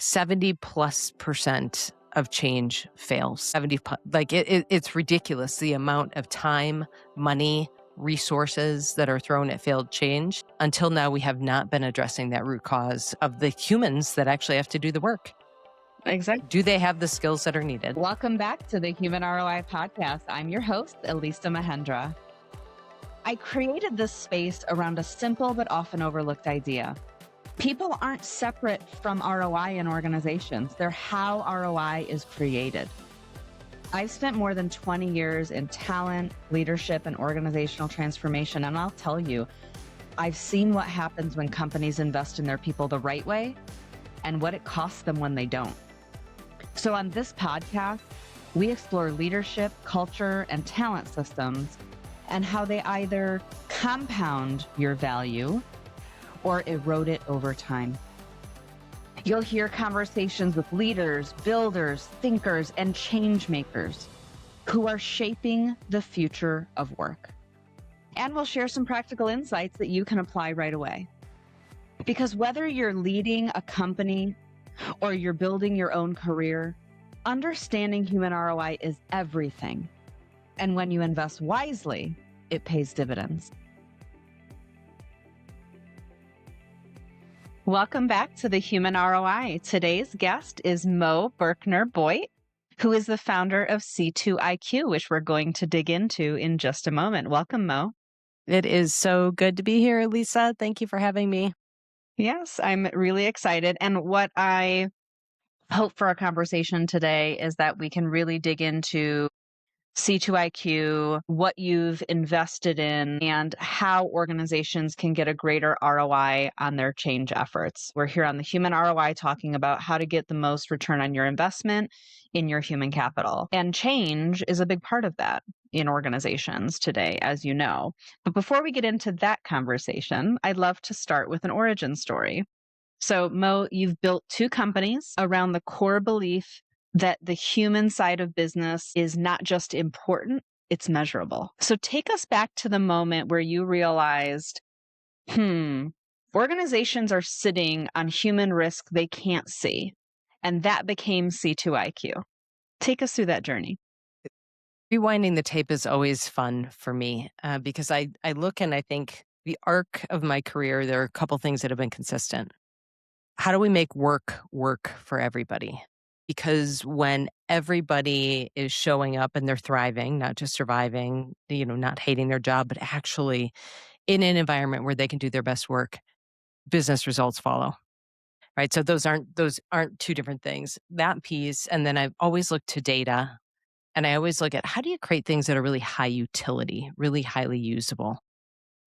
70+% of change fails. It's ridiculous the amount of time, money, resources that are thrown at failed change. Until now, we have not been addressing that root cause of the humans that actually have to do the work. Exactly. Do they have the skills that are needed? Welcome back to the Human ROI Podcast. I'm your host, Elissa Mahendra. I created this space around a simple but often overlooked idea. People aren't separate from ROI in organizations. They're how ROI is created. I've spent more than 20 years in talent, leadership, and organizational transformation. And I'll tell you, I've seen what happens when companies invest in their people the right way and what it costs them when they don't. So on this podcast, we explore leadership, culture, and talent systems and how they either compound your value or erode it over time. You'll hear conversations with leaders, builders, thinkers, and change makers who are shaping the future of work. And we'll share some practical insights that you can apply right away. Because whether you're leading a company or you're building your own career, understanding human ROI is everything. And when you invest wisely, it pays dividends. Welcome back to the Human ROI. Today's guest is Mo Berkner-Boyt, who is the founder of C2IQ, which we're going to dig into in just a moment. Welcome, Mo. It is so good to be here, Lisa. Thank you for having me. Yes, I'm really excited. And what I hope for our conversation today is that we can really dig into C2IQ, what you've invested in, and how organizations can get a greater ROI on their change efforts. We're here on the Human ROI talking about how to get the most return on your investment in your human capital. And change is a big part of that in organizations today, as you know. But before we get into that conversation, I'd love to start with an origin story. So, Mo, you've built two companies around the core belief that the human side of business is not just important, it's measurable. So take us back to the moment where you realized, organizations are sitting on human risk they can't see. And that became C2IQ. Take us through that journey. Rewinding the tape is always fun for me because I look and I think the arc of my career, there are a couple things that have been consistent. How do we make work for everybody? Because when everybody is showing up and they're thriving, not just surviving, not hating their job, but actually in an environment where they can do their best work, business results follow. Right? So those aren't two different things. That piece, and then I've always looked to data, and I always look at how do you create things that are really high utility, really highly usable.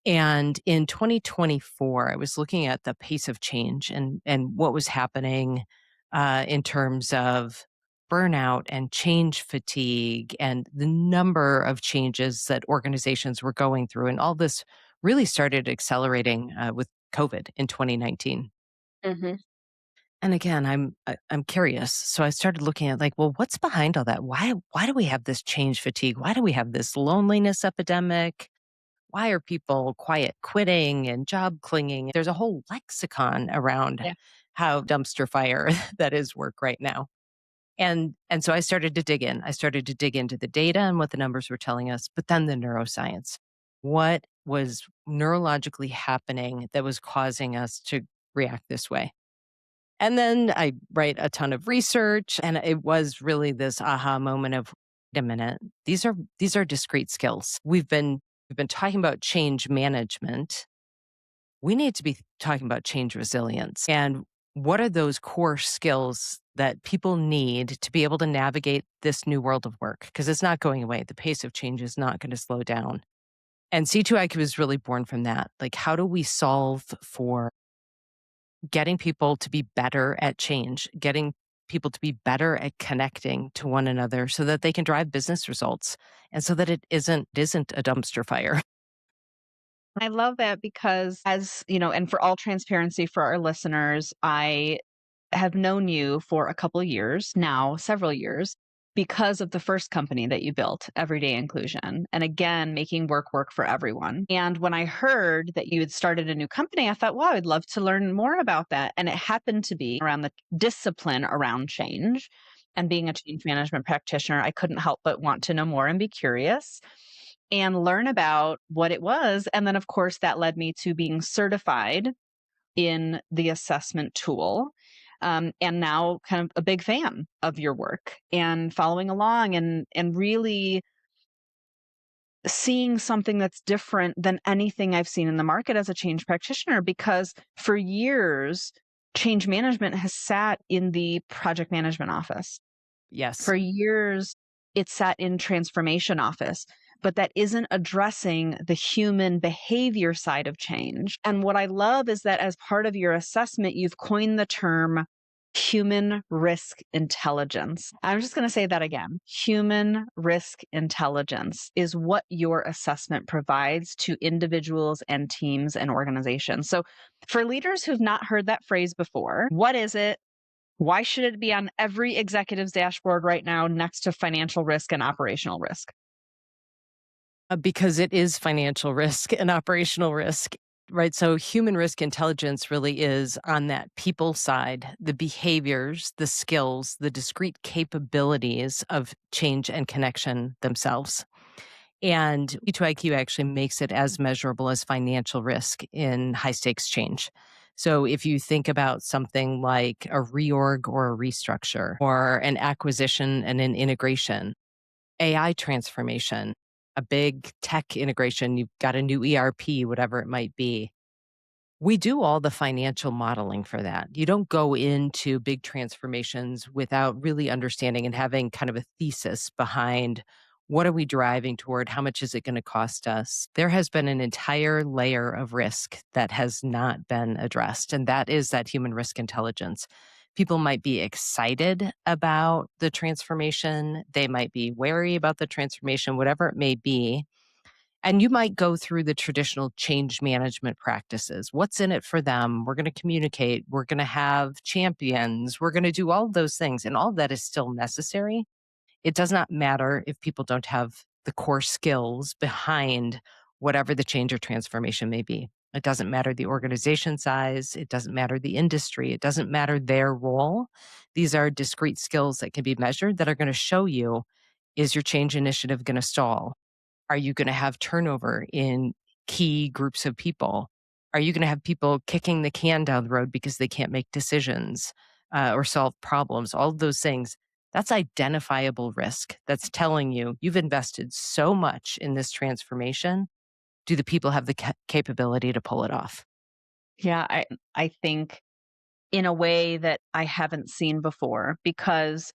And in 2024, I was looking at the pace of change and what was happening in terms of burnout and change fatigue and the number of changes that organizations were going through. And all this really started accelerating with COVID in 2019. Mm-hmm. And again, I'm curious. So I started looking at what's behind all that? Why do we have this change fatigue? Why do we have this loneliness epidemic? Why are people quiet quitting and job clinging? There's a whole lexicon around how dumpster fire that is work right now. And so I started to dig in. I started to dig into the data and what the numbers were telling us, but then the neuroscience. What was neurologically happening that was causing us to react this way? And then I write a ton of research, and it was really this aha moment of, wait a minute, these are discrete skills. We've been talking about change management. We need to be talking about change resilience. And what are those core skills that people need to be able to navigate this new world of work? Because it's not going away. The pace of change is not going to slow down. And C2IQ is really born from that. How do we solve for getting people to be better at change, getting people to be better at connecting to one another so that they can drive business results and so that it isn't a dumpster fire. I love that because as, and for all transparency for our listeners, I have known you for a couple of years now, several years. because of the first company that you built, Everyday Inclusion, and again, making work for everyone. And when I heard that you had started a new company, I thought, wow, I'd love to learn more about that. And it happened to be around the discipline around change. And being a change management practitioner, I couldn't help but want to know more and be curious and learn about what it was. And then, of course, that led me to being certified in the assessment tool. And now kind of a big fan of your work and following along and really seeing something that's different than anything I've seen in the market as a change practitioner, because for years, change management has sat in the project management office. Yes. For years, it sat in transformation office, but that isn't addressing the human behavior side of change. And what I love is that as part of your assessment, you've coined the term human risk intelligence. I'm just going to say that again. Human risk intelligence is what your assessment provides to individuals and teams and organizations. So for leaders who've not heard that phrase before, what is it? Why should it be on every executive's dashboard right now next to financial risk and operational risk? Because it is financial risk and operational risk, right? So human risk intelligence really is on that people side, the behaviors, the skills, the discrete capabilities of change and connection themselves. And E2IQ actually makes it as measurable as financial risk in high stakes change. So if you think about something like a reorg or a restructure or an acquisition and an integration, AI transformation, a big tech integration, you've got a new ERP, whatever it might be. We do all the financial modeling for that. You don't go into big transformations without really understanding and having kind of a thesis behind what are we driving toward? How much is it going to cost us? There has been an entire layer of risk that has not been addressed, and that is that human risk intelligence. People might be excited about the transformation, they might be wary about the transformation, whatever it may be, and you might go through the traditional change management practices. What's in it for them? We're going to communicate. We're going to have champions. We're going to do all of those things. And all of that is still necessary. It does not matter if people don't have the core skills behind whatever the change or transformation may be. It doesn't matter the organization size. It doesn't matter the industry. It doesn't matter their role. These are discrete skills that can be measured that are going to show you, is your change initiative going to stall? Are you gonna have turnover in key groups of people? Are you gonna have people kicking the can down the road because they can't make decisions, or solve problems? All of those things, that's identifiable risk. That's telling you, you've invested so much in this transformation. Do the people have the capability to pull it off? Yeah, I think in a way that I haven't seen before, because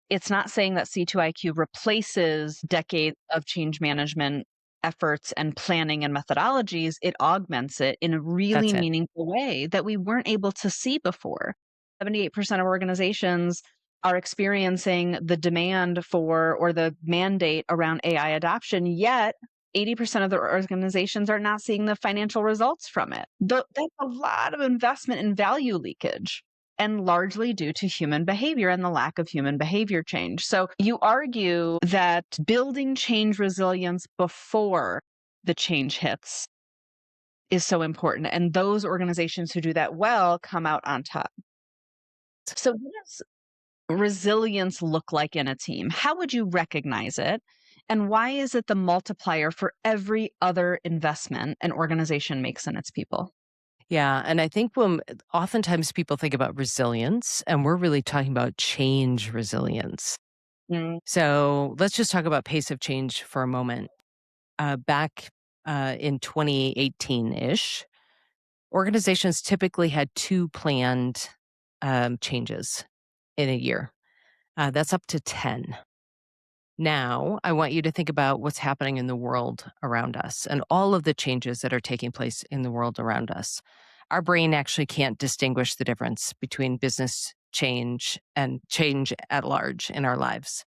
it's not saying that C2IQ replaces decades of change management efforts and planning and methodologies. It augments it in a really That's it. meaningful way that we weren't able to see before. 78% of organizations are experiencing the demand for or the mandate around AI adoption, yet 80% of the organizations are not seeing the financial results from it. That's a lot of investment and value leakage, and largely due to human behavior and the lack of human behavior change. So you argue that building change resilience before the change hits is so important. And those organizations who do that well come out on top. So what does resilience look like in a team? How would you recognize it? And why is it the multiplier for every other investment an organization makes in its people? Yeah, and I think when oftentimes people think about resilience, and we're really talking about change resilience. Mm, So let's just talk about pace of change for a moment. Back in 2018 ish, organizations typically had two planned changes in a year. That's up to 10. Now, I want you to think about what's happening in the world around us and all of the changes that are taking place in the world around us. Our brain actually can't distinguish the difference between business change and change at large in our lives.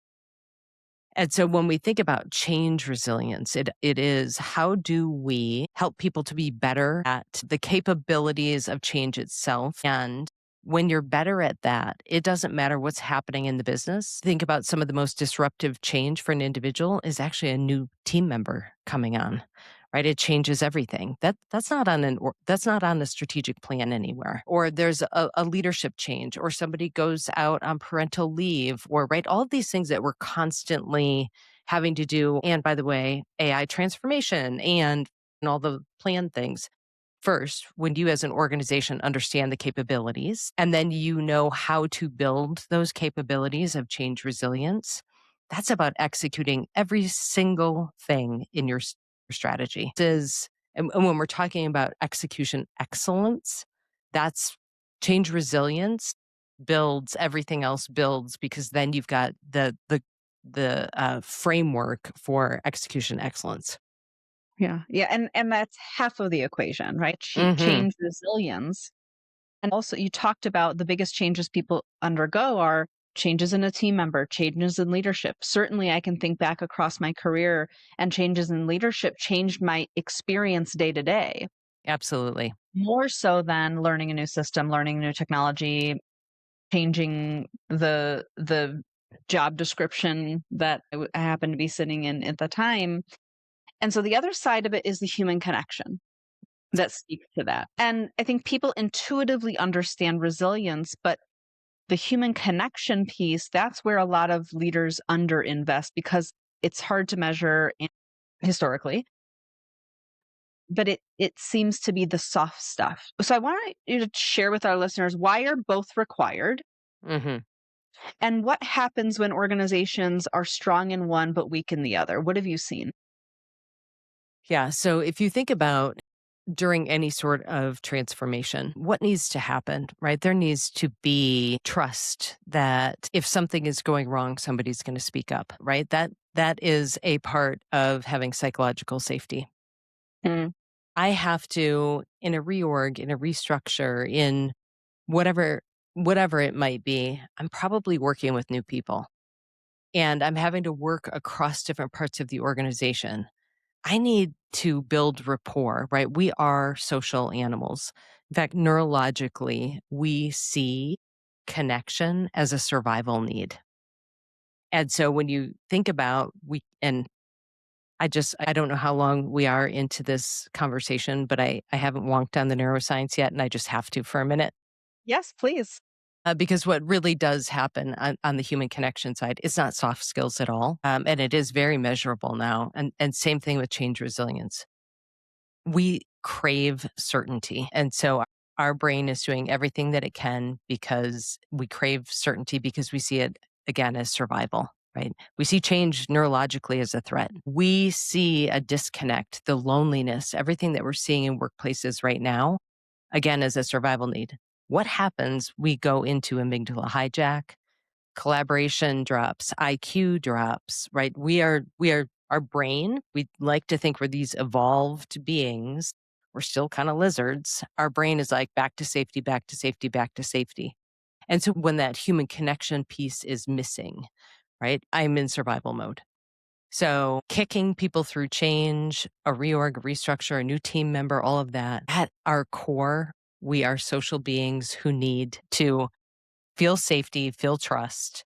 And so when we think about change resilience, it is, how do we help people to be better at the capabilities of change itself and when you're better at that, it doesn't matter what's happening in the business. Think about some of the most disruptive change for an individual is actually a new team member coming on, right? It changes everything. That's not on the strategic plan anywhere. Or there's a leadership change, or somebody goes out on parental leave, or right, all of these things that we're constantly having to do. And by the way, AI transformation and all the planned things. First, when you as an organization understand the capabilities and then you know how to build those capabilities of change resilience, that's about executing every single thing in your strategy. And when we're talking about execution excellence, that's change resilience builds everything else builds because then you've got the framework for execution excellence. Yeah. Yeah. And that's half of the equation, right? Hmm. Change resilience. And also, you talked about the biggest changes people undergo are changes in a team member, changes in leadership. Certainly, I can think back across my career, and changes in leadership changed my experience day to day, Absolutely. more so than learning a new system, learning new technology, changing the job description that I happened to be sitting in at the time. And so the other side of it is the human connection that speaks to that. And I think people intuitively understand resilience, but the human connection piece, that's where a lot of leaders underinvest because it's hard to measure historically, but it seems to be the soft stuff. So I want you to share with our listeners why are both required Hmm. and what happens when organizations are strong in one but weak in the other. What have you seen? Yeah. So if you think about during any sort of transformation, what needs to happen, right? There needs to be trust that if something is going wrong, somebody's going to speak up, right? That is a part of having psychological safety. Mm, I have to, in a reorg, in a restructure, in whatever whatever it might be, I'm probably working with new people and I'm having to work across different parts of the organization. I need to build rapport, right? We are social animals. In fact, neurologically, we see connection as a survival need. And so when you think about and I don't know how long we are into this conversation, but I haven't wonked on the neuroscience yet, and I just have to for a minute. yes, please. Because what really does happen on the human connection side, it's not soft skills at all. And it is very measurable now. And same thing with change resilience. We crave certainty. And so our brain is doing everything that it can because we crave certainty because we see it again as survival, right? We see change neurologically as a threat. We see a disconnect, the loneliness, everything that we're seeing in workplaces right now, again, as a survival need. What happens? We go into amygdala hijack, collaboration drops, IQ drops, right? We are our brain, we like to think we're these evolved beings. We're still kind of lizards. Our brain is like back to safety, back to safety, back to safety. And so when that human connection piece is missing, right? I'm in survival mode. So kicking people through change, a reorg, a restructure, a new team member, all of that, at our core, we are social beings who need to feel safety, feel trust.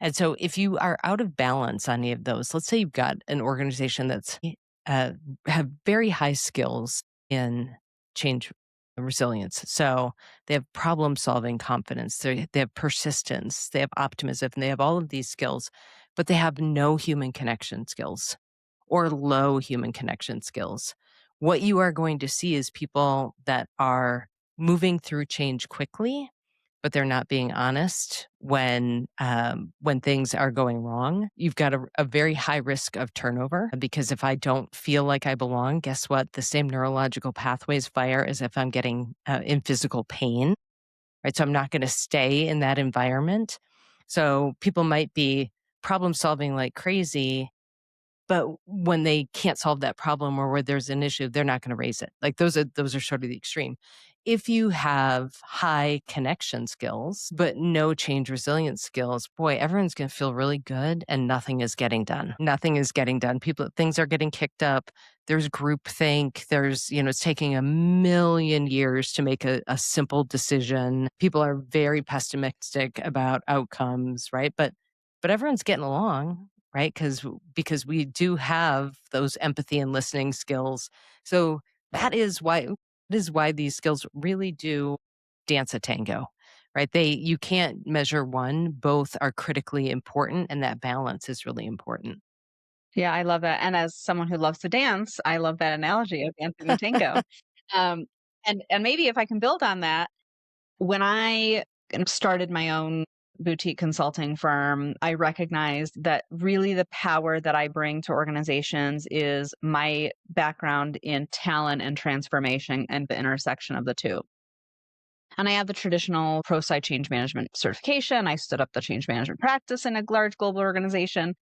And so if you are out of balance on any of those, let's say you've got an organization that's uh, have very high skills in change and resilience. So they have problem solving confidence, they have persistence, they have optimism, and they have all of these skills, but they have no human connection skills or low human connection skills. What you are going to see is people that are moving through change quickly, but they're not being honest when things are going wrong. You've got a very high risk of turnover because if I don't feel like I belong, guess what? The same neurological pathways fire as if I'm getting in physical pain, right? So I'm not going to stay in that environment. So people might be problem solving like crazy, but when they can't solve that problem or where there's an issue, they're not going to raise it. Like those are sort of the extreme. If you have high connection skills, but no change resilience skills, boy, everyone's going to feel really good and nothing is getting done. Nothing is getting done. Things are getting kicked up. There's groupthink. It's taking a million years to make a simple decision. People are very pessimistic about outcomes, right? But everyone's getting along, right? Because we do have those empathy and listening skills. So that is why these skills really do dance a tango, right? You can't measure one, both are critically important, and that balance is really important. Yeah, I love that. And as someone who loves to dance, I love that analogy of dancing the tango. Um, and maybe if I can build on that, when I started my own boutique consulting firm, I recognized that really the power that I bring to organizations is my background in talent and transformation and the intersection of the two. And I have the traditional pro-sci change management certification. I stood up the change management practice in a large global organization,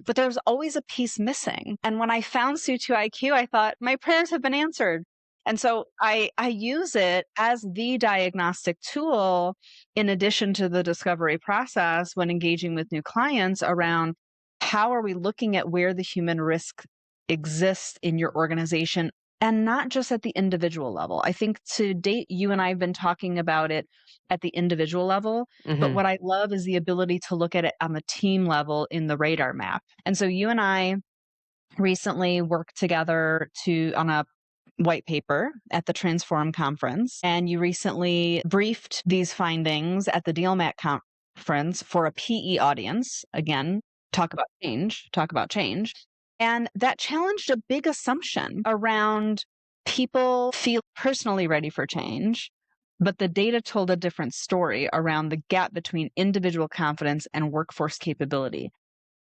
but there was always a piece missing. And when I found Su2IQ, I thought my prayers have been answered. And so I use it as the diagnostic tool in addition to the discovery process when engaging with new clients around how are we looking at where the human risk exists in your organization and not just at the individual level. I think to date, you and I have been talking about it at the individual level. But Mhm. what I love is the ability to look at it on the team level in the radar map. And so you and I recently worked together on a white paper at the Transform conference, and you recently briefed these findings at the DealMat conference for a PE audience. Again, talk about change. And that challenged a big assumption around people feel personally ready for change, but the data told a different story around the gap between individual confidence and workforce capability.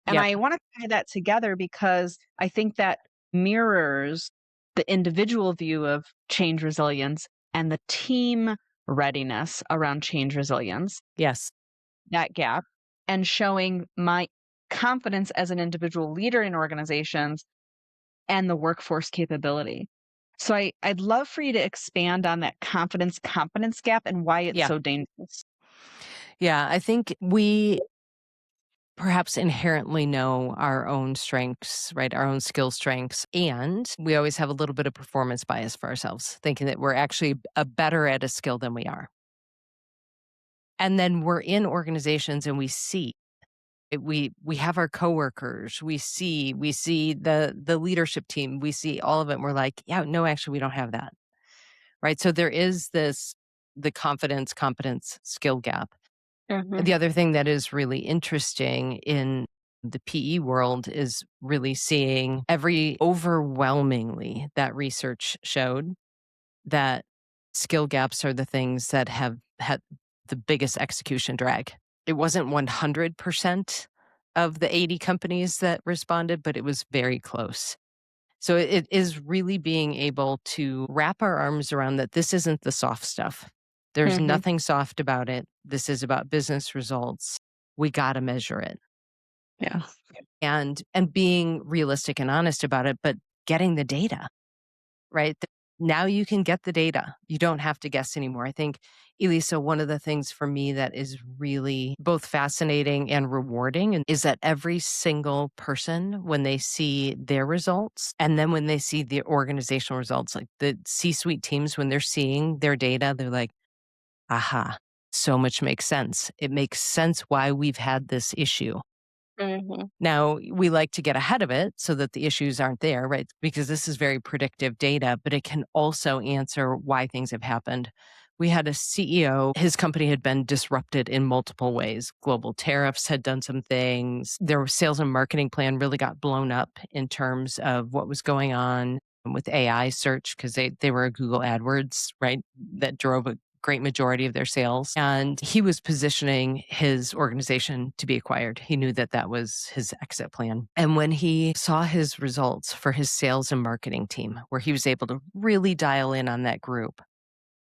And Yep. I want to tie that together because I think that mirrors the individual view of change resilience and the team readiness around change resilience, Yes. that gap, and showing my confidence as an individual leader in organizations and the workforce capability. So I'd love for you to expand on that confidence competence gap and why it's Yeah. so dangerous. Yeah. I think we perhaps inherently know our own strengths, right? Our own skill strengths. And we always have a little bit of performance bias for ourselves, thinking that we're actually better at a skill than we are. And then we're in organizations and we see we have our coworkers, we see the leadership team, we see all of it. And we're like, yeah, no, actually, we don't have that. Right. So there is the confidence, competence, skill gap. Mhm. The other thing that is really interesting in the PE world is really seeing every overwhelmingly that research showed that skill gaps are the things that have had the biggest execution drag. It wasn't 100% of the 80 companies that responded, but it was very close. So it is really being able to wrap our arms around that this isn't the soft stuff. There's Mhm. nothing soft about it. This is about business results. We got to measure it. Yeah. And being realistic and honest about it, but getting the data, right? Now you can get the data. You don't have to guess anymore. I think, Elisa, one of the things for me that is really both fascinating and rewarding is that every single person, when they see their results and then when they see the organizational results, like the C suite teams, when they're seeing their data, they're like, aha, so much makes sense. It makes sense why we've had this issue. Mhm. Now, we like to get ahead of it so that the issues aren't there, right? Because this is very predictive data, but it can also answer why things have happened. We had a CEO, his company had been disrupted in multiple ways. Global tariffs had done some things. Their sales and marketing plan really got blown up in terms of what was going on with AI search because they were a Google AdWords, right? That drove a great majority of their sales. And he was positioning his organization to be acquired. He knew that that was his exit plan. And when he saw his results for his sales and marketing team, where he was able to really dial in on that group,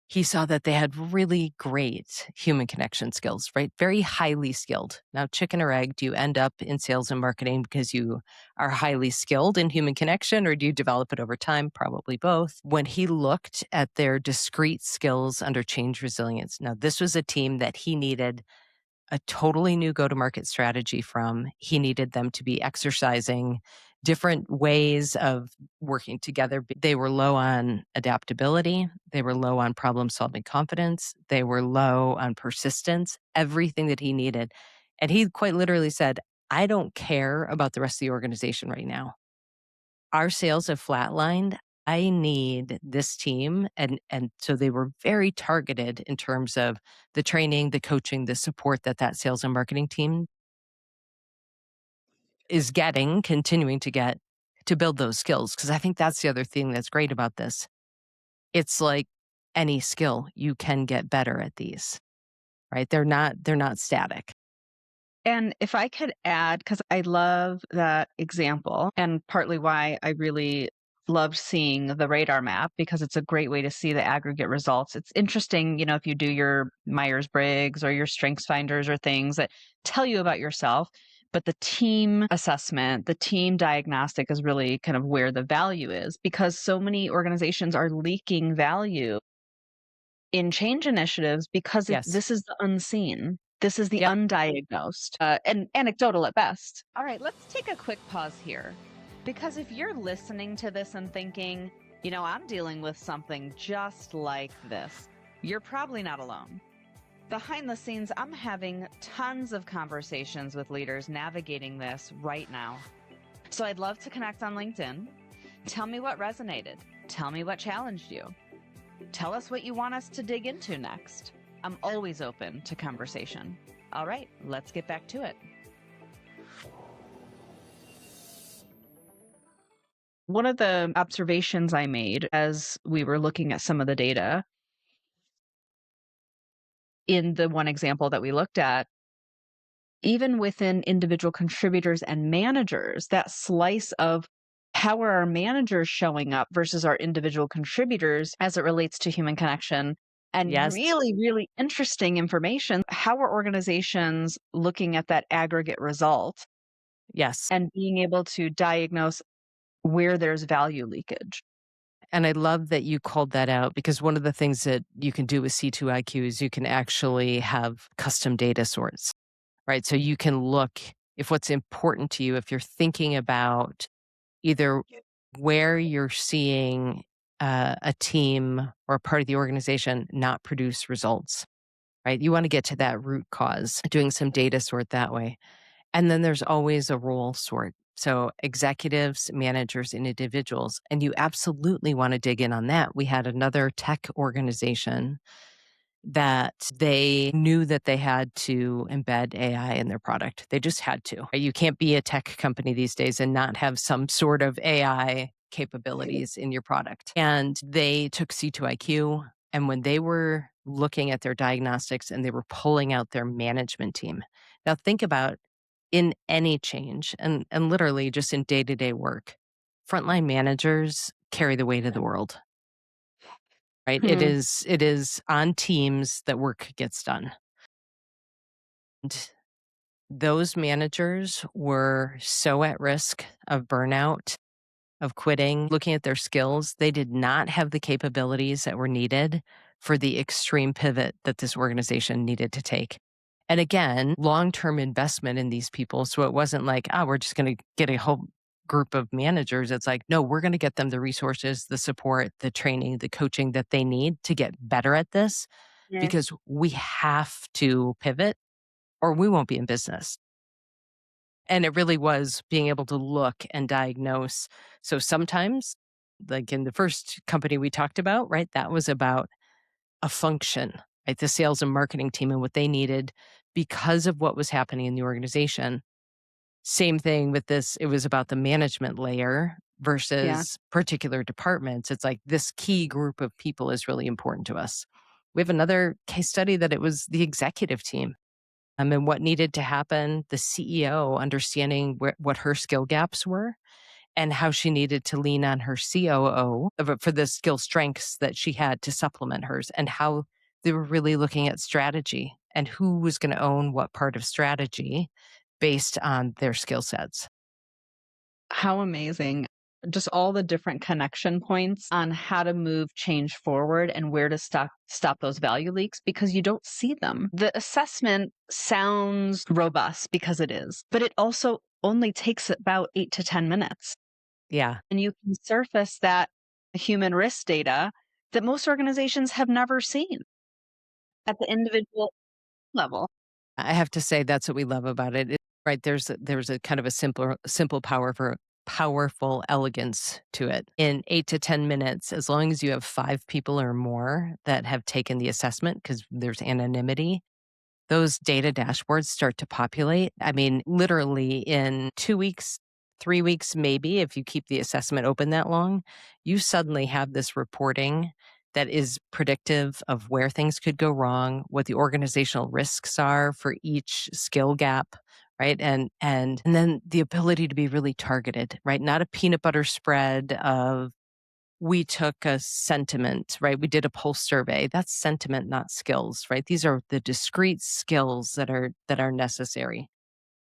he saw that they had really great human connection skills, right? Very highly skilled. Now, chicken or egg, do you end up in sales and marketing because you are highly skilled in human connection, or do you develop it over time? Probably both. When he looked at their discrete skills under change resilience, now this was a team that he needed a totally new go to market strategy from. He needed them to be exercising different ways of working together. They were low on adaptability. They were low on problem solving confidence. They were low on persistence, everything that he needed. And he quite literally said, I don't care about the rest of the organization right now. Our sales have flatlined. I need this team. And so they were very targeted in terms of the training, the coaching, the support that that sales and marketing team is getting, continuing to get to build those skills. Cause I think that's the other thing that's great about this. It's like any skill, you can get better at these, right? They're not static. And if I could add, because I love that example, and partly why I really loved seeing the radar map, because it's a great way to see the aggregate results. It's interesting, if you do your Myers Briggs or your Strengths Finders or things that tell you about yourself, but the team assessment, the team diagnostic is really kind of where the value is, because so many organizations are leaking value in change initiatives because Yes. this is the unseen. This is the Yep. undiagnosed and anecdotal at best. All right, let's take a quick pause here. Because if you're listening to this and thinking, I'm dealing with something just like this, you're probably not alone. Behind the scenes, I'm having tons of conversations with leaders navigating this right now. So I'd love to connect on LinkedIn. Tell me what resonated. Tell me what challenged you. Tell us what you want us to dig into next. I'm always open to conversation. All right, let's get back to it. One of the observations I made as we were looking at some of the data in the one example that we looked at, even within individual contributors and managers, that slice of how are our managers showing up versus our individual contributors as it relates to human connection. And Yes. really, really interesting information. How are organizations looking at that aggregate result Yes. and being able to diagnose where there's value leakage? And I love that you called that out, because one of the things that you can do with C2IQ is you can actually have custom data sorts, right? So you can look if what's important to you, if you're thinking about either where you're seeing a team or a part of the organization not produce results, right? You want to get to that root cause, doing some data sort that way. And then there's always a role sort. So executives, managers, and individuals. And you absolutely want to dig in on that. We had another tech organization that they knew that they had to embed AI in their product. They just had to. You can't be a tech company these days and not have some sort of AI capabilities in your product. And they took C2IQ. And when they were looking at their diagnostics and they were pulling out their management team, now think about in any change and literally just in day to day work, frontline managers carry the weight of the world, right? Hmm. It is on teams that work gets done. And those managers were so at risk of burnout, of quitting, looking at their skills. They did not have the capabilities that were needed for the extreme pivot that this organization needed to take. And again, long-term investment in these people. So it wasn't like, we're just going to get a whole group of managers. It's like, no, we're going to get them the resources, the support, the training, the coaching that they need to get better at this, Yeah. because we have to pivot or we won't be in business. And it really was being able to look and diagnose. So sometimes, like in the first company we talked about, right, that was about a function, right? The sales and marketing team and what they needed because of what was happening in the organization. Same thing with this. It was about the management layer Yeah. versus particular departments. It's like this key group of people is really important to us. We have another case study that it was the executive team, and what needed to happen, the CEO understanding what her skill gaps were and how she needed to lean on her COO for the skill strengths that she had to supplement hers, and how they were really looking at strategy and who was going to own what part of strategy based on their skill sets. How amazing. Just all the different connection points on how to move change forward and where to stop those value leaks because you don't see them. The assessment sounds robust because it is, but it also only takes about 8 to 10 minutes. Yeah. And you can surface that human risk data that most organizations have never seen at the individual level. I have to say that's what we love about it. Right, there's a kind of a simple powerful elegance to it. In 8 to 10 minutes, as long as you have 5 people or more that have taken the assessment, because there's anonymity, those data dashboards start to populate. I mean, literally in 2 weeks, 3 weeks, maybe, if you keep the assessment open that long, you suddenly have this reporting that is predictive of where things could go wrong, what the organizational risks are for each skill gap, right? And then the ability to be really targeted, right? Not a peanut butter spread of we took a sentiment, right? We did a pulse survey. That's sentiment, not skills, right? These are the discrete skills that are necessary.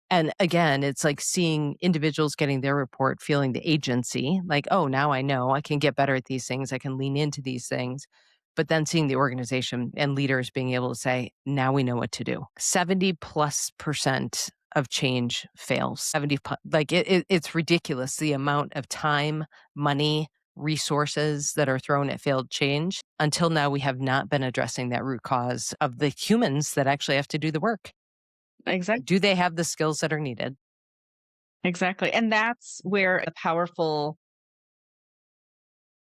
And again, it's like seeing individuals getting their report, feeling the agency, like, oh, now I know I can get better at these things. I can lean into these things. But then seeing the organization and leaders being able to say, now we know what to do. 70+% of change fails. Like it's ridiculous the amount of time, money, resources that are thrown at failed change. Until now, we have not been addressing that root cause of the humans that actually have to do the work. Exactly. Do they have the skills that are needed? Exactly. And that's where a powerful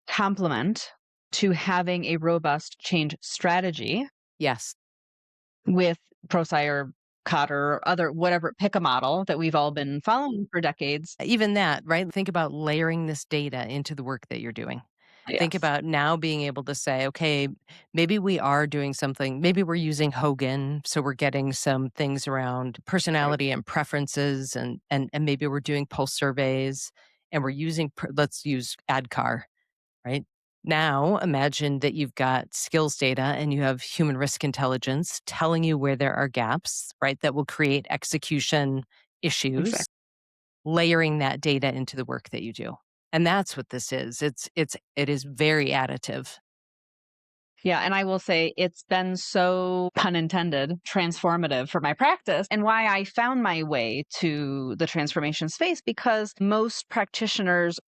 complement to having a robust change strategy Yes. with ProSci or Cotter or other whatever, pick a model that we've all been following for decades. Even that, right? Think about layering this data into the work that you're doing. Think Yes. about now being able to say, okay, maybe we are doing something, maybe we're using Hogan, so we're getting some things around Right. personality and preferences, and maybe we're doing pulse surveys, and we're using let's use ADCAR, right? Now, imagine that you've got skills data and you have human risk intelligence telling you where there are gaps, right? That will create execution issues, Exactly. layering that data into the work that you do. And that's what this is. It is very additive. Yeah. And I will say it's been so, pun intended, transformative for my practice and why I found my way to the transformation space because most practitioners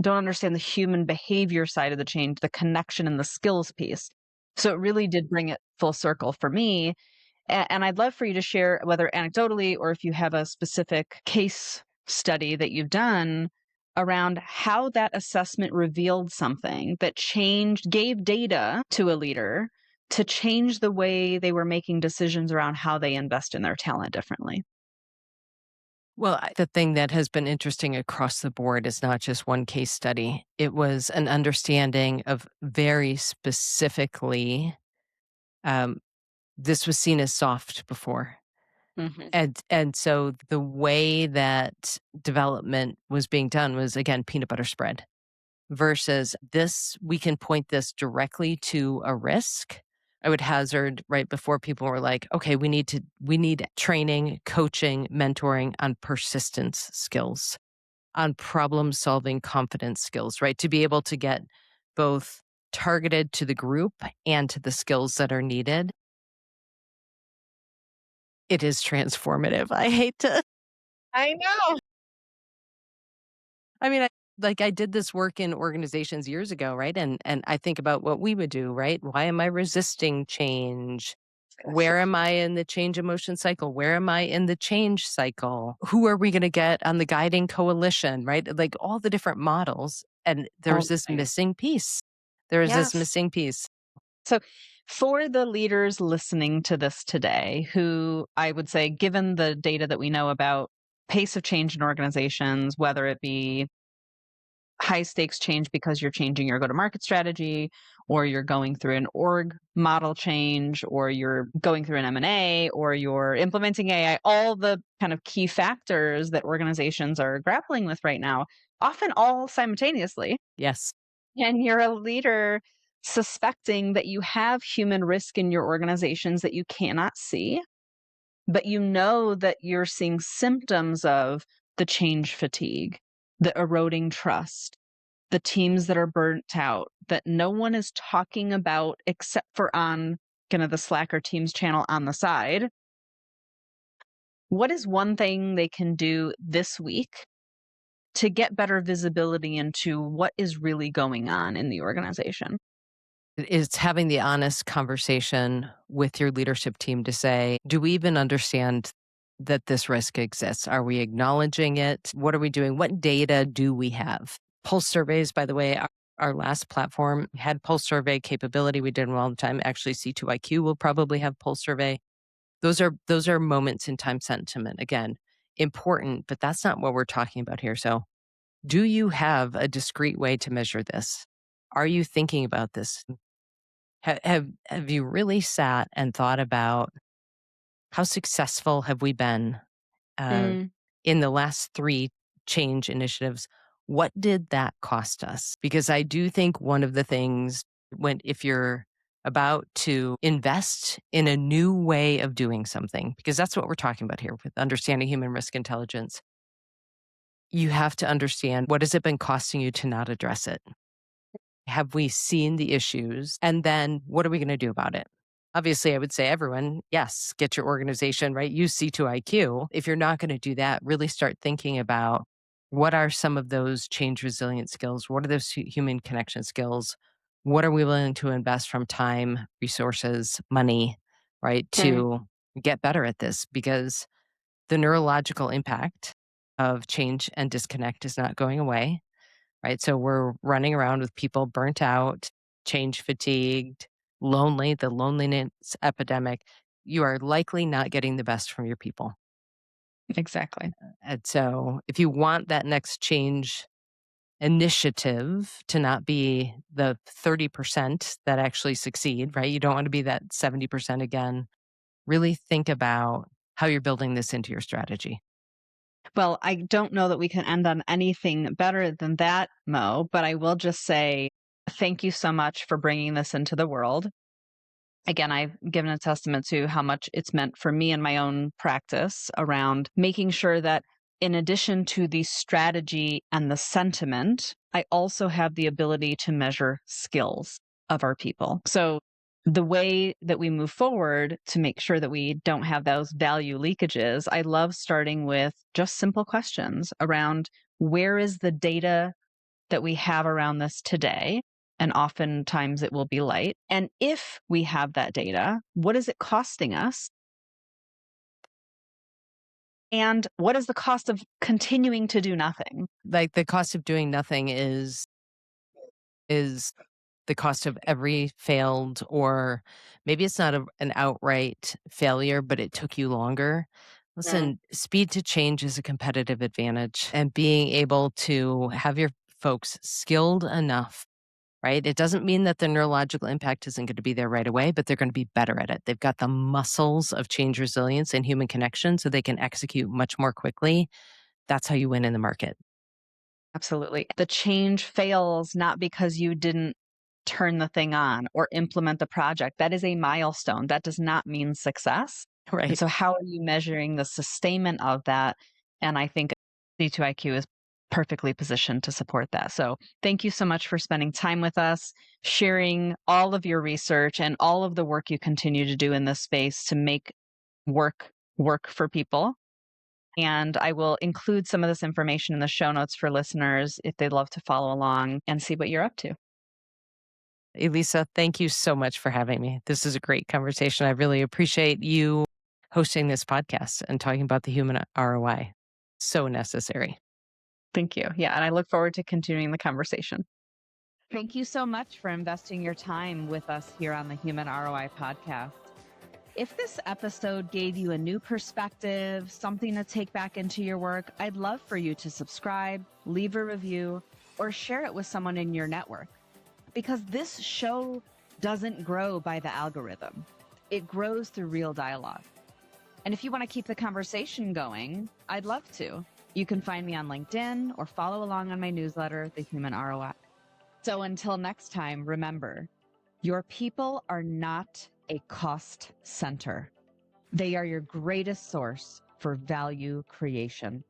don't understand the human behavior side of the change, the connection and the skills piece. So it really did bring it full circle for me. And I'd love for you to share, whether anecdotally or if you have a specific case study that you've done around how that assessment revealed something that changed, gave data to a leader to change the way they were making decisions around how they invest in their talent differently. Well, the thing that has been interesting across the board is not just one case study. It was an understanding of very specifically, um, this was seen as soft before. Hmm. And so the way that development was being done was, again, peanut butter spread versus this, we can point this directly to a risk. I would hazard right before people were like, okay, we need training, coaching, mentoring on persistence skills, on problem solving confidence skills, right? To be able to get both targeted to the group and to the skills that are needed. It is transformative. I hate to I know. I mean, I did this work in organizations years ago, right? And I think about what we would do, right? Why am I resisting change? Where am I in the change emotion cycle? Where am I in the change cycle? Who are we going to get on the guiding coalition, right? Like all the different models. And All there's the this things. missing piece. There is this Yes. missing piece. So, for the leaders listening to this today, who I would say, given the data that we know about pace of change in organizations, whether it be high stakes change because you're changing your go to market strategy, or you're going through an org model change, or you're going through an M&A, or you're implementing AI, all the kind of key factors that organizations are grappling with right now, often all simultaneously. Yes. And you're a leader suspecting that you have human risk in your organizations that you cannot see, but you know that you're seeing symptoms of the change fatigue, the eroding trust, the teams that are burnt out, that no one is talking about except for on kind of the Slack or Teams channel on the side. What is one thing they can do this week to get better visibility into what is really going on in the organization? It's having the honest conversation with your leadership team to say, do we even understand that this risk exists? Are we acknowledging it? What are we doing? What data do we have? Pulse surveys, by the way, our last platform had pulse survey capability. We did them all the time. Actually, C2IQ will probably have pulse survey. Those are moments in time sentiment. Again, important, but that's not what we're talking about here. So, do you have a discrete way to measure this? Are you thinking about this? Have you really sat and thought about how successful have we been uh, Mm, in the last 3 change initiatives? What did that cost us? Because I do think one of the things when if you're about to invest in a new way of doing something, because that's what we're talking about here with understanding human risk intelligence, you have to understand what has it been costing you to not address it? Have we seen the issues? And then what are we going to do about it? Obviously, I would say everyone, yes, get your organization right. Use C2IQ. If you're not going to do that, really start thinking about what are some of those change resilient skills? What are those human connection skills? What are we willing to invest from time, resources, money, right, mm, to get better at this? Because the neurological impact of change and disconnect is not going away, right? So we're running around with people burnt out, change fatigued, lonely, the loneliness epidemic. You are likely not getting the best from your people. exactly. And so if you want that next change initiative to not be the 30% that actually succeed, right? You don't want to be that 70% again. Really think about how you're building this into your strategy. Well, I don't know that we can end on anything better than that, Mo, but I will just say thank you so much for bringing this into the world. Again, I've given a testament to how much it's meant for me and my own practice around making sure that in addition to the strategy and the sentiment, I also have the ability to measure skills of our people. So the way that we move forward to make sure that we don't have those value leakages, I love starting with just simple questions around where is the data that we have around this today. And oftentimes it will be light. And if we have that data, what is it costing us? And what is the cost of continuing to do nothing? Like the cost of doing nothing is the cost of every failed, or maybe it's not an outright failure, but it took you longer. Mm. Listen, speed to change is a competitive advantage, and being able to have your folks skilled enough, right? It doesn't mean that the neurological impact isn't going to be there right away, but they're going to be better at it. They've got the muscles of change resilience and human connection so they can execute much more quickly. That's how you win in the market. Absolutely. The change fails not because you didn't turn the thing on or implement the project. That is a milestone. That does not mean success. And Right. so, how are you measuring the sustainment of that? And I think C2IQ is perfectly positioned to support that. So, thank you so much for spending time with us, sharing all of your research and all of the work you continue to do in this space to make work for people. And I will include some of this information in the show notes for listeners if they'd love to follow along and see what you're up to. Elisa, thank you so much for having me. This is a great conversation. I really appreciate you hosting this podcast and talking about the human ROI. So necessary. Thank you. Yeah. And I look forward to continuing the conversation. Thank you so much for investing your time with us here on the Human ROI podcast. If this episode gave you a new perspective, something to take back into your work, I'd love for you to subscribe, leave a review, or share it with someone in your network. Because this show doesn't grow by the algorithm. It grows through real dialogue. And if you want to keep the conversation going, I'd love to. You can find me on LinkedIn or follow along on my newsletter, The Human ROI. So until next time, remember, your people are not a cost center. They are your greatest source for value creation.